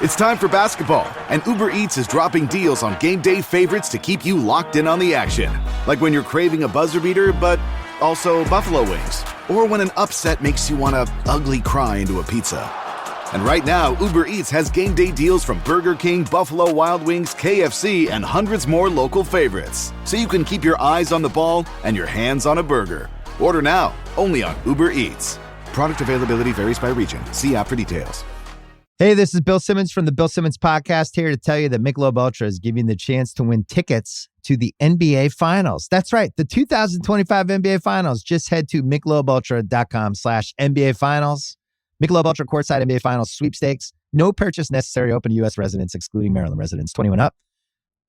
It's time for basketball, and Uber Eats is dropping deals on game day favorites to keep you locked in on the action. Like when you're craving a buzzer beater, but also buffalo wings. Or when an upset makes you want to ugly cry into a pizza. And right now, Uber Eats has game day deals from Burger King, Buffalo Wild Wings, KFC, and hundreds more local favorites. So you can keep your eyes on the ball and your hands on a burger. Order now, only on Uber Eats. Product availability varies by region. See app for details. Hey, this is Bill Simmons from the Bill Simmons Podcast, here to tell you that Michelob Ultra is giving you the chance to win tickets to the NBA Finals. That's right, the 2025 NBA Finals. Just head to MichelobUltra.com/NBA Finals. Michelob Ultra courtside NBA Finals sweepstakes. No purchase necessary. Open to U.S. residents, excluding Maryland residents. 21 up.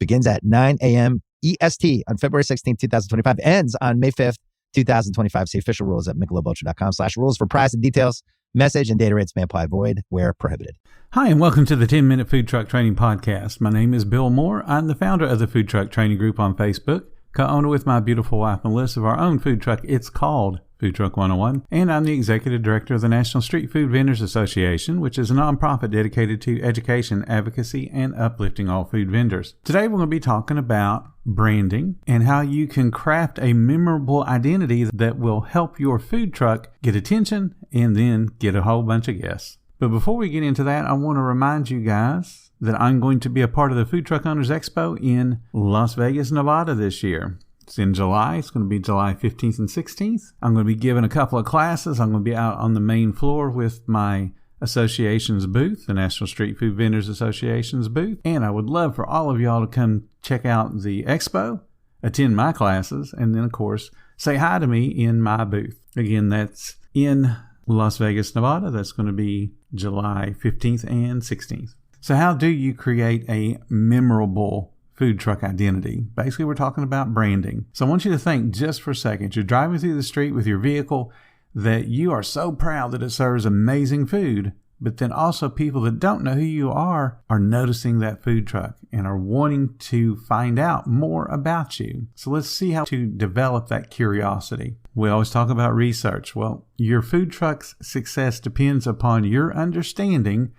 Begins at 9 a.m. EST on February 16, 2025. Ends on May 5th, 2025. See official rules at MichelobUltra.com/rules for price and details. Message and data rates may apply. Void where prohibited. Hi, and welcome to the 10-Minute Food Truck Training Podcast. My name is Bill Moore. I'm the founder of the Food Truck Training Group on Facebook, co-owner with my beautiful wife Melissa of our own food truck. It's called Food Truck 101, and I'm the executive director of the National Street Food Vendors Association, which is a nonprofit dedicated to education, advocacy, and uplifting all food vendors. Today, we're going to be talking about branding and how you can craft a memorable identity that will help your food truck get attention and then get a whole bunch of guests. But before we get into that, I want to remind you guys that I'm going to be a part of the Food Truck Owners Expo in Las Vegas, Nevada this year. It's in July. It's going to be July 15th and 16th. I'm going to be giving a couple of classes. I'm going to be out on the main floor with my association's booth, the National Street Food Vendors Association's booth. And I would love for all of y'all to come check out the expo, attend my classes, and then, of course, say hi to me in my booth. Again, that's in Las Vegas, Nevada. That's going to be July 15th and 16th. So how do you create a memorable food truck identity? Basically, we're talking about branding. So I want you to think just for a second. You're driving through the street with your vehicle that you are so proud that it serves amazing food, but then also people that don't know who you are noticing that food truck and are wanting to find out more about you. So let's see how to develop that curiosity. We always talk about research. Well, your food truck's success depends upon your understanding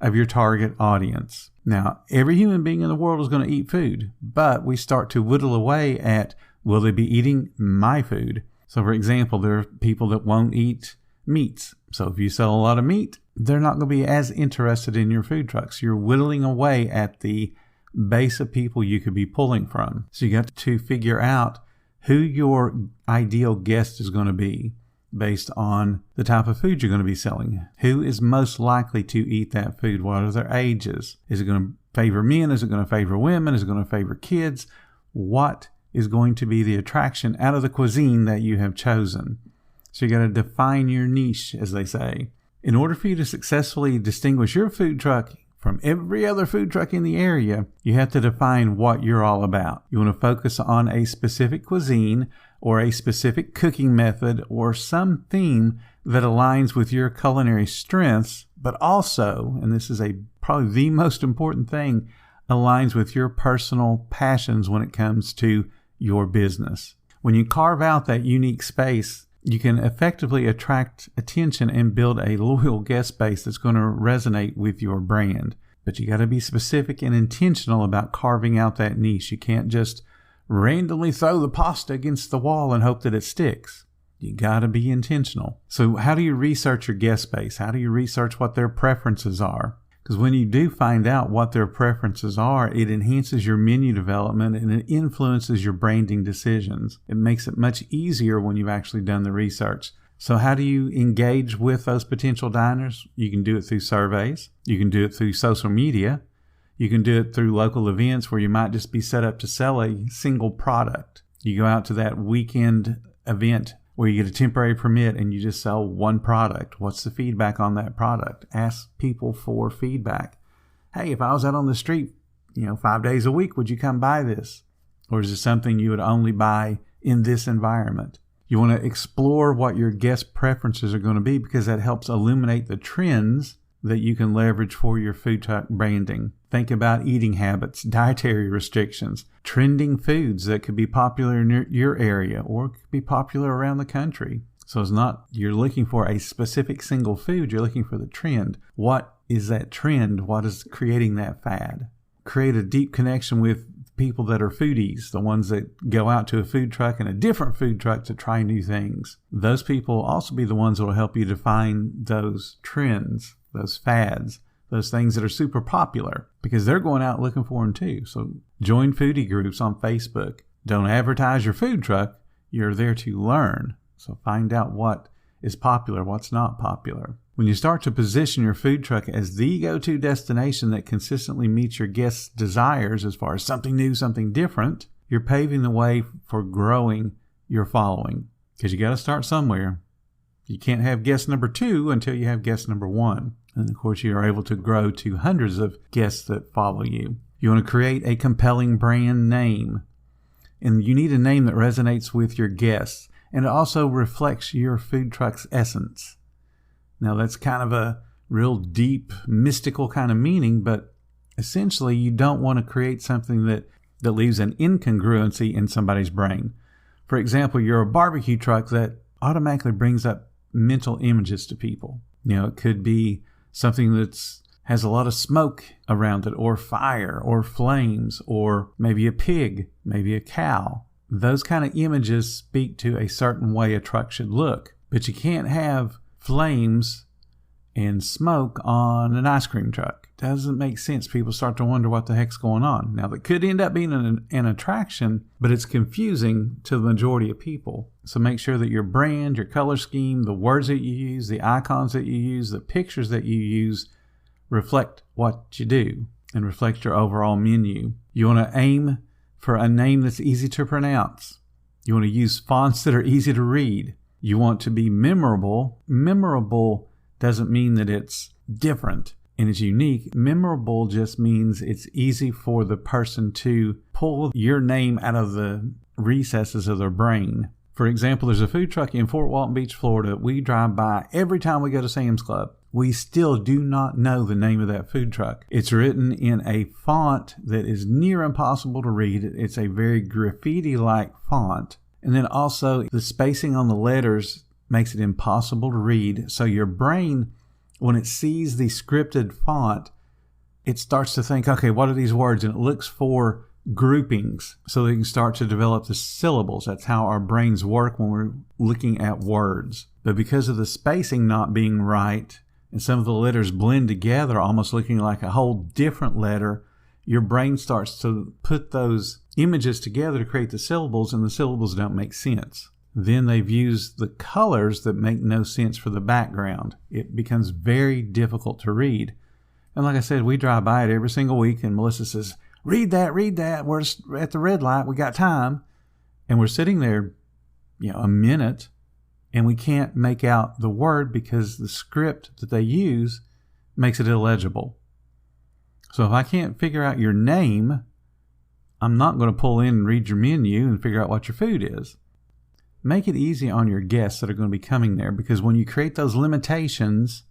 of your target audience. Now, every human being in the world is going to eat food, but we start to whittle away at, will they be eating my food? So, for example, there are people that won't eat meats. So if you sell a lot of meat, they're not going to be as interested in your food trucks. You're whittling away at the base of people you could be pulling from. So you got to figure out who your ideal guest is going to be based on the type of food you're going to be selling. Who is most likely to eat that food? What are their ages? Is it going to favor men? Is it going to favor women? Is it going to favor kids? What is going to be the attraction out of the cuisine that you have chosen? So you got to define your niche, as they say. In order for you to successfully distinguish your food truck from every other food truck in the area, you have to define what you're all about. You want to focus on a specific cuisine or a specific cooking method or some theme that aligns with your culinary strengths, but also, and this is probably the most important thing, aligns with your personal passions when it comes to your business. When you carve out that unique space, you can effectively attract attention and build a loyal guest base that's going to resonate with your brand. But you got to be specific and intentional about carving out that niche. You can't just randomly throw the pasta against the wall and hope that it sticks. You got to be intentional. So how do you research your guest base? How do you research what their preferences are? Because when you do find out what their preferences are, it enhances your menu development and it influences your branding decisions. It makes it much easier when you've actually done the research. So how do you engage with those potential diners? You can do it through surveys. You can do it through social media. You can do it through local events where you might just be set up to sell a single product. You go out to that weekend event where you get a temporary permit and you just sell one product. What's the feedback on that product? Ask people for feedback. Hey, if I was out on the street, 5 days a week, would you come buy this? Or is it something you would only buy in this environment? You want to explore what your guest preferences are going to be because that helps illuminate the trends that you can leverage for your food truck branding. Think about eating habits, dietary restrictions, trending foods that could be popular in your area or could be popular around the country. So it's not you're looking for a specific single food, you're looking for the trend. What is that trend? What is creating that fad? Create a deep connection with people that are foodies, the ones that go out to a food truck and a different food truck to try new things. Those people will also be the ones that will help you define those trends, those fads, those things that are super popular, because they're going out looking for them too. So join foodie groups on Facebook. Don't advertise your food truck. You're there to learn. So find out what is popular, what's not popular. When you start to position your food truck as the go-to destination that consistently meets your guests' desires as far as something new, something different, you're paving the way for growing your following. Because you got to start somewhere. You can't have guest number 2 until you have guest number 1. And of course, you are able to grow to hundreds of guests that follow you. You want to create a compelling brand name. And you need a name that resonates with your guests. And it also reflects your food truck's essence. Now, that's kind of a real deep, mystical kind of meaning, but essentially you don't want to create something that leaves an incongruency in somebody's brain. For example, you're a barbecue truck that automatically brings up mental images to people. It could be something that's has a lot of smoke around it, or fire, or flames, or maybe a pig, maybe a cow. Those kind of images speak to a certain way a truck should look. But you can't have flames and smoke on an ice cream truck. Doesn't make sense. People start to wonder what the heck's going on. Now, that could end up being an attraction, but it's confusing to the majority of people. So make sure that your brand, your color scheme, the words that you use, the icons that you use, the pictures that you use reflect what you do and reflect your overall menu. You want to aim for a name that's easy to pronounce. You want to use fonts that are easy to read. You want to be memorable. Memorable doesn't mean that it's different and it's unique. Memorable just means it's easy for the person to pull your name out of the recesses of their brain. For example, there's a food truck in Fort Walton Beach, Florida. We drive by every time we go to Sam's Club. We still do not know the name of that food truck. It's written in a font that is near impossible to read. It's a very graffiti-like font. And then also the spacing on the letters makes it impossible to read. So your brain, when it sees the scripted font, it starts to think, okay, what are these words? And it looks for groupings so they can start to develop the syllables. That's how our brains work when we're looking at words. But because of the spacing not being right, and some of the letters blend together, almost looking like a whole different letter, your brain starts to put those images together to create the syllables, and the syllables don't make sense. Then they've used the colors that make no sense for the background. It becomes very difficult to read. And like I said, we drive by it every single week, and Melissa says, read that. We're at the red light. We got time. And we're sitting there, a minute, and we can't make out the word because the script that they use makes it illegible. So if I can't figure out your name, I'm not going to pull in and read your menu and figure out what your food is. Make it easy on your guests that are going to be coming there, because when you create those limitations,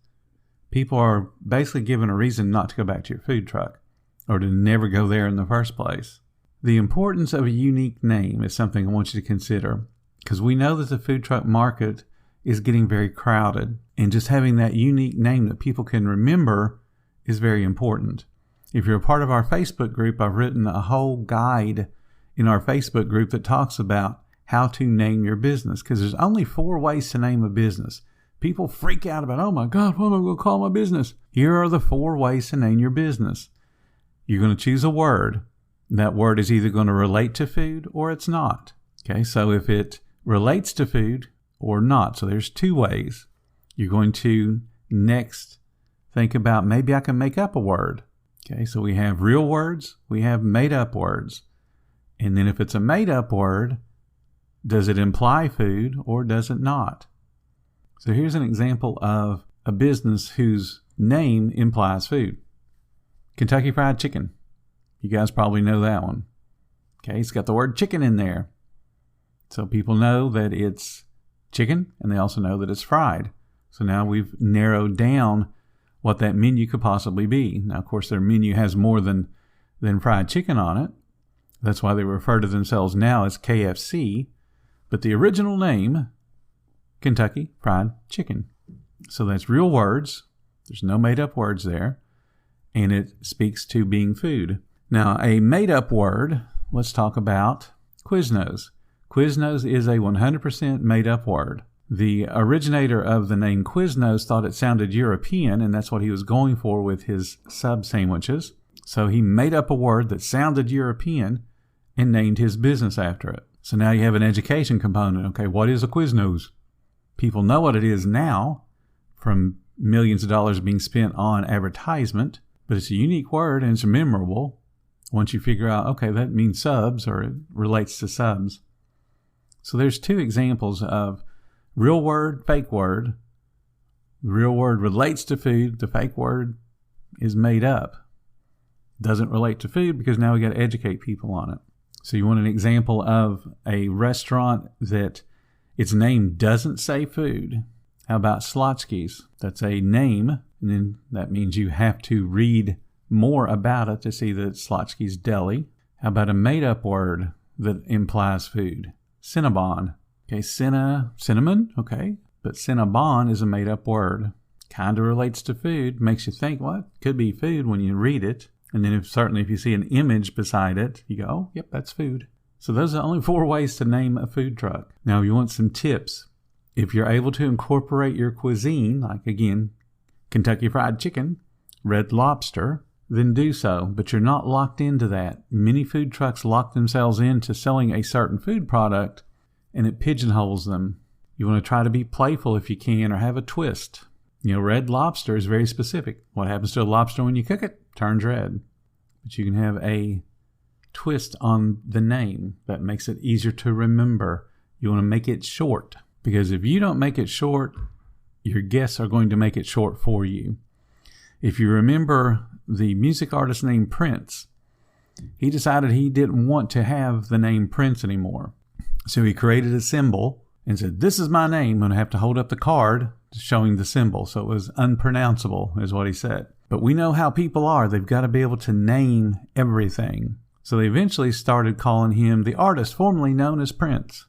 people are basically given a reason not to go back to your food truck or to never go there in the first place. The importance of a unique name is something I want you to consider, because we know that the food truck market is getting very crowded, and just having that unique name that people can remember is very important. If you're a part of our Facebook group, I've written a whole guide in our Facebook group that talks about how to name your business, because there's only 4 ways to name a business. People freak out about, oh my God, what am I going to call my business? Here are the 4 ways to name your business. You're going to choose a word. That word is either going to relate to food or it's not. Okay, so if it relates to food or not, so there's 2 ways. You're going to next think about, maybe I can make up a word. Okay, so we have real words, we have made up words. And then if it's a made up word, does it imply food or does it not? So here's an example of a business whose name implies food. Kentucky Fried Chicken. You guys probably know that one. Okay, it's got the word chicken in there. So people know that it's chicken, and they also know that it's fried. So now we've narrowed down what that menu could possibly be. Now, of course, their menu has more than fried chicken on it. That's why they refer to themselves now as KFC. But the original name, Kentucky Fried Chicken. So that's real words. There's no made-up words there, and it speaks to being food. Now, a made-up word, let's talk about Quiznos. Quiznos is a 100% made-up word. The originator of the name Quiznos thought it sounded European, and that's what he was going for with his sub sandwiches. So he made up a word that sounded European and named his business after it. So now you have an education component. Okay, what is a Quiznos? People know what it is now from millions of dollars being spent on advertisement, but it's a unique word and it's memorable once you figure out, okay, that means subs or it relates to subs. So there's two examples of real word, fake word. The real word relates to food. The fake word is made up. Doesn't relate to food because now we got to educate people on it. So you want an example of a restaurant that its name doesn't say food. How about Slotsky's? That's a name, and then that means you have to read more about it to see that it's Slotsky's Deli. How about a made-up word that implies food? Cinnabon. Okay, cinnamon, okay. But Cinnabon is a made-up word. Kind of relates to food. Makes you think, well, it could be food when you read it. And then certainly if you see an image beside it, you go, oh, yep, that's food. So those are only 4 ways to name a food truck. Now, if you want some tips, if you're able to incorporate your cuisine, like again, Kentucky Fried Chicken, Red Lobster, then do so. But you're not locked into that. Many food trucks lock themselves into selling a certain food product, and it pigeonholes them. You want to try to be playful if you can, or have a twist. You know, Red Lobster is very specific. What happens to a lobster when you cook it? Turns red. But you can have a twist on the name that makes it easier to remember. You want to make it short, because if you don't make it short, your guests are going to make it short for you. If you remember the music artist named Prince, he decided he didn't want to have the name Prince anymore. So he created a symbol and said, this is my name. I'm going to have to hold up the card showing the symbol. So it was unpronounceable, is what he said. But we know how people are. They've got to be able to name everything. So they eventually started calling him the artist formerly known as Prince.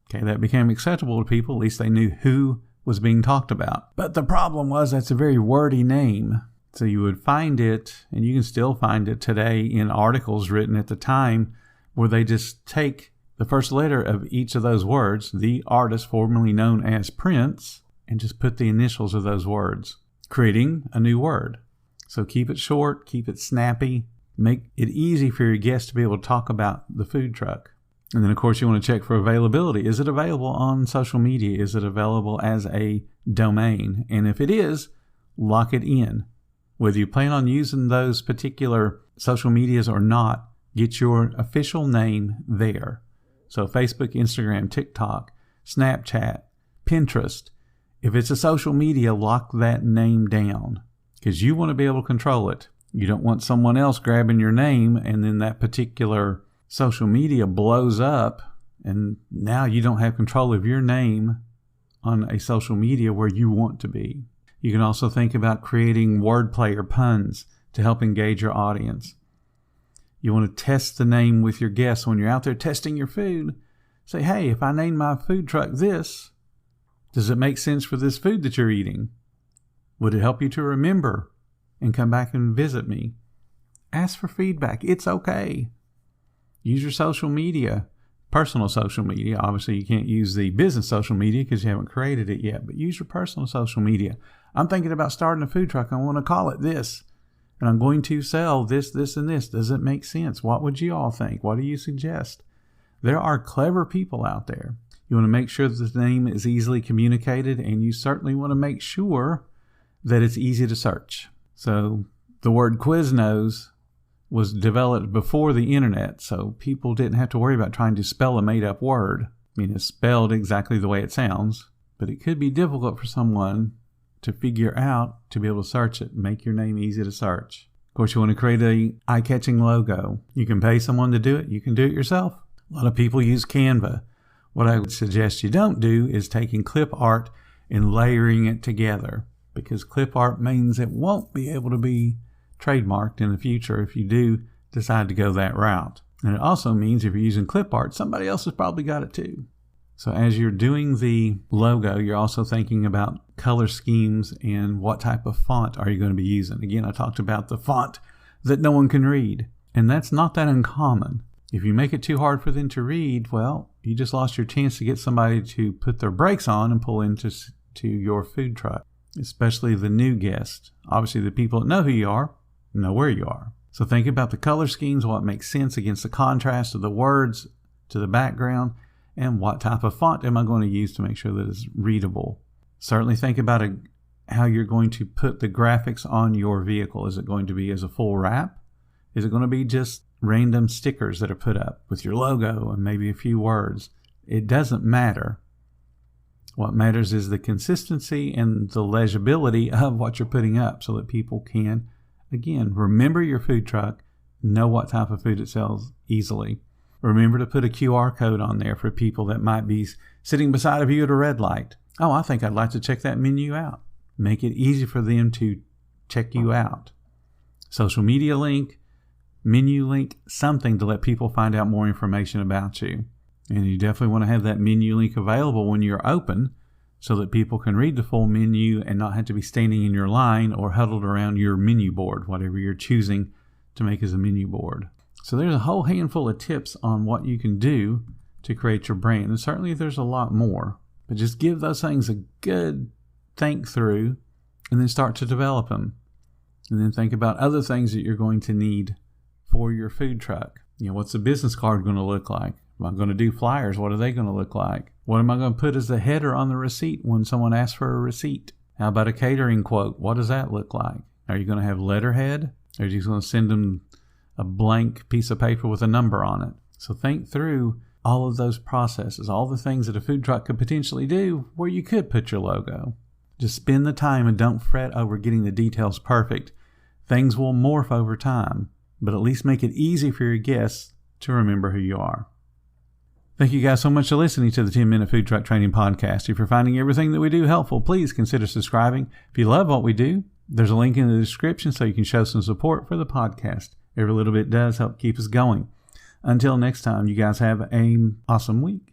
Okay, that became acceptable to people. At least they knew who was being talked about. But the problem was that's a very wordy name. So you would find it, and you can still find it today in articles written at the time, where they just take the first letter of each of those words, the artist formerly known as Prince, and just put the initials of those words, creating a new word. So keep it short, keep it snappy, make it easy for your guests to be able to talk about the food truck. And then, of course, you want to check for availability. Is it available on social media? Is it available as a domain? And if it is, lock it in. Whether you plan on using those particular social medias or not, get your official name there. So Facebook, Instagram, TikTok, Snapchat, Pinterest. If it's a social media, lock that name down, because you want to be able to control it. You don't want someone else grabbing your name and then that particular social media blows up and now you don't have control of your name on a social media where you want to be. You can also think about creating wordplay or puns to help engage your audience. You want to test the name with your guests when you're out there testing your food. Say, hey, if I name my food truck this, does it make sense for this food that you're eating? Would it help you to remember and come back and visit me? Ask for feedback. It's okay. Use your social media, personal social media. Obviously, you can't use the business social media because you haven't created it yet, but use your personal social media. I'm thinking about starting a food truck. I want to call it this, and I'm going to sell this, this, and this. Does it make sense? What would you all think? What do you suggest? There are clever people out there. You want to make sure that the name is easily communicated, and you certainly want to make sure that it's easy to search. So the word Quiznos was developed before the internet, so people didn't have to worry about trying to spell a made-up word. I mean, it's spelled exactly the way it sounds, but it could be difficult for someone to figure out to be able to search it and make your name easy to search. Of course, you want to create a eye-catching logo. You can pay someone to do it. You can do it yourself. A lot of people use Canva. What I would suggest you don't do is taking clip art and layering it together, because clip art means it won't be able to be trademarked in the future if you do decide to go that route. And it also means if you're using clip art, somebody else has probably got it too. So as you're doing the logo, you're also thinking about color schemes and what type of font are you going to be using. Again, I talked about the font that no one can read, and that's not that uncommon. If you make it too hard for them to read, well, you just lost your chance to get somebody to put their brakes on and pull into your food truck, especially the new guests. Obviously, the people that know who you are know where you are. So think about the color schemes, what makes sense against the contrast of the words to the background, and what type of font am I going to use to make sure that it's readable. Certainly think about how you're going to put the graphics on your vehicle. Is it going to be as a full wrap? Is it going to be just random stickers that are put up with your logo and maybe a few words? It doesn't matter. What matters is the consistency and the legibility of what you're putting up so that people can, again, remember your food truck, know what type of food it sells easily. Remember to put a QR code on there for people that might be sitting beside of you at a red light. Oh, I think I'd like to check that menu out. Make it easy for them to check you out. Social media link, menu link, something to let people find out more information about you. And you definitely want to have that menu link available when you're open so that people can read the full menu and not have to be standing in your line or huddled around your menu board, whatever you're choosing to make as a menu board. So there's a whole handful of tips on what you can do to create your brand. And certainly there's a lot more, but just give those things a good think through and then start to develop them. And then think about other things that you're going to need for your food truck. What's the business card going to look like? Am I going to do flyers? What are they going to look like? What am I going to put as the header on the receipt when someone asks for a receipt? How about a catering quote? What does that look like? Are you going to have letterhead? Or are you just going to send them a blank piece of paper with a number on it? So think through all of those processes, all the things that a food truck could potentially do where you could put your logo. Just spend the time and don't fret over getting the details perfect. Things will morph over time, but at least make it easy for your guests to remember who you are. Thank you guys so much for listening to the 10-Minute Food Truck Training Podcast. If you're finding everything that we do helpful, please consider subscribing. If you love what we do, there's a link in the description so you can show some support for the podcast. Every little bit does help keep us going. Until next time, you guys have an awesome week.